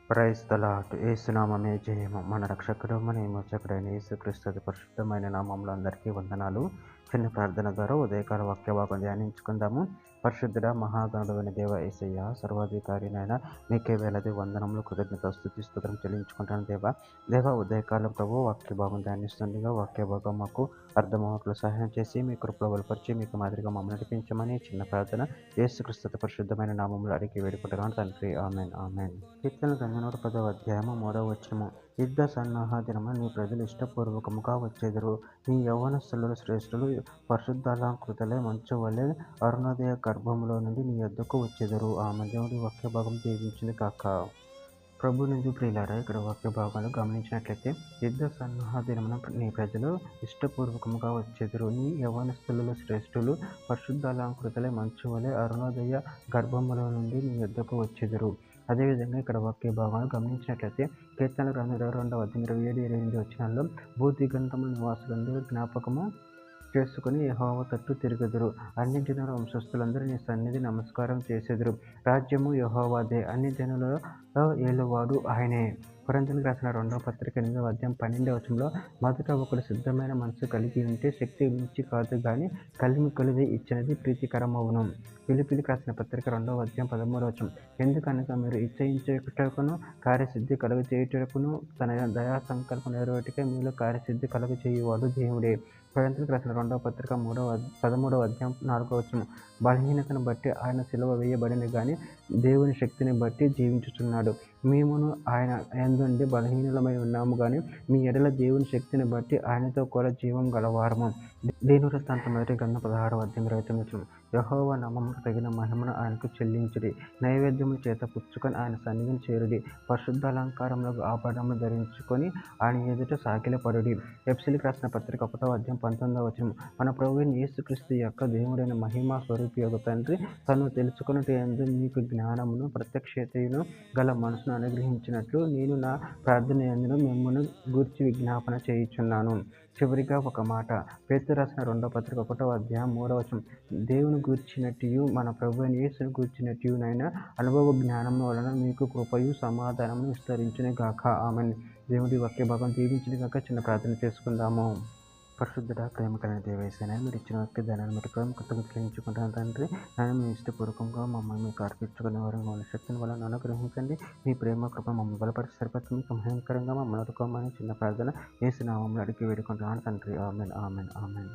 Praise the lord. యేసు నామమే జయము. మన రక్షకుడు మన విమోచకుడైన యేసుక్రీస్తు అతి పరిశుద్ధమైన నామములో అందరికీ వందనాలు. చిన్న ప్రార్థన ద్వారా ఉదయకాల వాక్య భాగం ధ్యానించుకుందాము. పరిశుద్ధుడ మహాగణుడైన దేవ యేసయ్య, సర్వాధికారినైన మీకే వేలది వందనములు, కృతజ్ఞత, స్తుతి, స్తోత్రం చెల్లించుకుంటాను దేవ. ఉదయకాలం ప్రభు వాక్య భాగం ధ్యానిస్తుండగా వాక్య భాగం మాకు అర్థమవట్లు సహాయం చేసి మీ కృపలో బలపరిచి మీకు మాదిరిగా మమ్మల్ని నడిపించమని చిన్న ప్రార్థన యేసుక్రీస్తు అతి పరిశుద్ధమైన నామములు అడిగి వేడుకుంటున్నాను తండ్రి. Amen amen. కీర్తన గ్రంథం 110వ అధ్యాయము 3వ వచనము. యుద్ధ సన్నాహ దినమున నీ ప్రజలు ఇష్టపూర్వకముగా వచ్చెదరు. నీ యవ్వనస్తులు శ్రేష్ఠులు పరిశుద్ధాలంకృతులై మంచు వలె అరుణోదయ గర్భములో నుండి నీ యొద్దకు వచ్చెదరు. ఆమె. దేవుడి వాక్య భాగం దీవించింది కాక. ప్రభు నుండి ప్రియులారా, ఇక్కడ వాక్య భాగాలు గమనించినట్లయితే యుద్ధ సన్నాహ దినమున నీ ప్రజలు ఇష్టపూర్వకముగా వచ్చెదరు. నీ యవ్వనస్తులు శ్రేష్ఠులు పరిశుద్ధాలంకృతులై మంచు వలె అరుణోదయ గర్భములో నుండి నీ యొద్దకు వచ్చెదరు. అదేవిధంగా ఇక్కడ వాక్య భాగాలు గమనించినట్లయితే కీర్తన గ్రంథం 22వ అధ్యాయం 27-28 వచనాల్లో భూదిగంతముల నివాసులందరూ జ్ఞాపకము చేసుకుని యెహోవా తట్టు తిరుగుదురు. అన్ని జనుల వంశస్థులందరూ నీ సన్నిధి నమస్కారం చేసెదరు. రాజ్యము యెహోవాదే, అన్ని జనులలో ఏలువాడు ఆయనే. కొరింథీయులకు రాసిన 2వ పత్రిక 8వ అధ్యాయం 12వ వచనంలో మొదట ఒకడు సిద్ధమైన మనసు కలిగి ఉంటే శక్తి మించి కాదు గాని కలిమి కొలిది ఇచ్చినది ప్రీతికరమవును. ఫిలిప్పీయులకు రాసిన పత్రిక 2వ అధ్యాయం 13వ వచనం. ఎందుకనగా మీరు ఇచ్చయించుటకును కార్యసిద్ధి కలుగచేయుటకును తన దయా సంకల్పం నెరవేరుటకై మీలో కార్యసిద్ధి కలుగచేయువాడు దేవుడే. కొరింథీయులకు రాసిన 2వ పత్రిక 13వ అధ్యాయం 4వ వచనం. బలహీనతను బట్టి ఆయన సిలువ వేయబడిన గాని దేవుని శక్తిని బట్టి జీవించుచున్నాడు. మేమును ఆయన యందుండి బలహీనులమై ఉన్నాము గాని మీ ఎడల దేవుని శక్తిని బట్టి ఆయనతో కూడా జీవం గలవారము. దీనవృత్తాంతం మొదటి గ్రంథం 16వ అధ్యాయం 29వ వచనం. యెహోవా నామమునకు తగిన మహిమను ఆయనకు చెల్లించుడి. నైవేద్యముల చేత పుచ్చుకొని ఆయన సన్నిధిని చేరుడి. పరిశుద్ధాలంకారములకు ఆభరణములు ధరించుకొని ఆయన ఎదుట సాగిలపడుడి. ఎఫెసీయులకు రాసిన పత్రిక 1వ అధ్యాయం 19వ వచనం. మన ప్రభువైన యేసుక్రీస్తు యొక్క దేవుడైన మహిమా స్వరూపియగు తండ్రి తను తెలుసుకొనుట యందు మీకు జ్ఞానమును ప్రత్యక్షతయును గల మనసును అనుగ్రహించినట్లు నేను నా ప్రార్థన యందును మిమ్మును గూర్చి విజ్ఞాపన చేయుచున్నాను. చివరిగా ఒక మాట. పేతురు రాసిన 2వ పత్రిక 1వ అధ్యాయం 3వ వచనం. దేవుని గూర్చినట్టియు మన ప్రభువైన యేసును గూర్చినట్టియునైన అనుభవ జ్ఞానము వలన మీకు కృపయు సమాధానమును విస్తరించును గాక. ఆమేన్. దేవుడి వాక్య భాగం దీవించును గాక. చిన్న ప్రార్థన చేసుకుందాము. పరిశుద్ధుడ, ప్రేమ కలిగిన దేవ యేసయ్య, మీరు ఇచ్చిన వాక్య ధనాన్ని బట్టి కృతజ్ఞతలు చెల్లించుకుంటాను తండ్రి. నేను మీ ఇష్టపూర్వకంగా మమ్మల్ని మీకు అర్పించుకునే వారు వాళ్ళ శక్తిని వల్ల అనుగ్రహించండి. మీ ప్రేమ కృప మమ్మల్ని బలపరిచి సరిపడి మీకు భయంకరంగా మమ్మల్ని అడుకోమని చిన్న ప్రార్థన యేసు నామములో అడిగి వేడుకుంటున్నాను తండ్రి. ఆమేన్ ఆమేన్ ఆమేన్.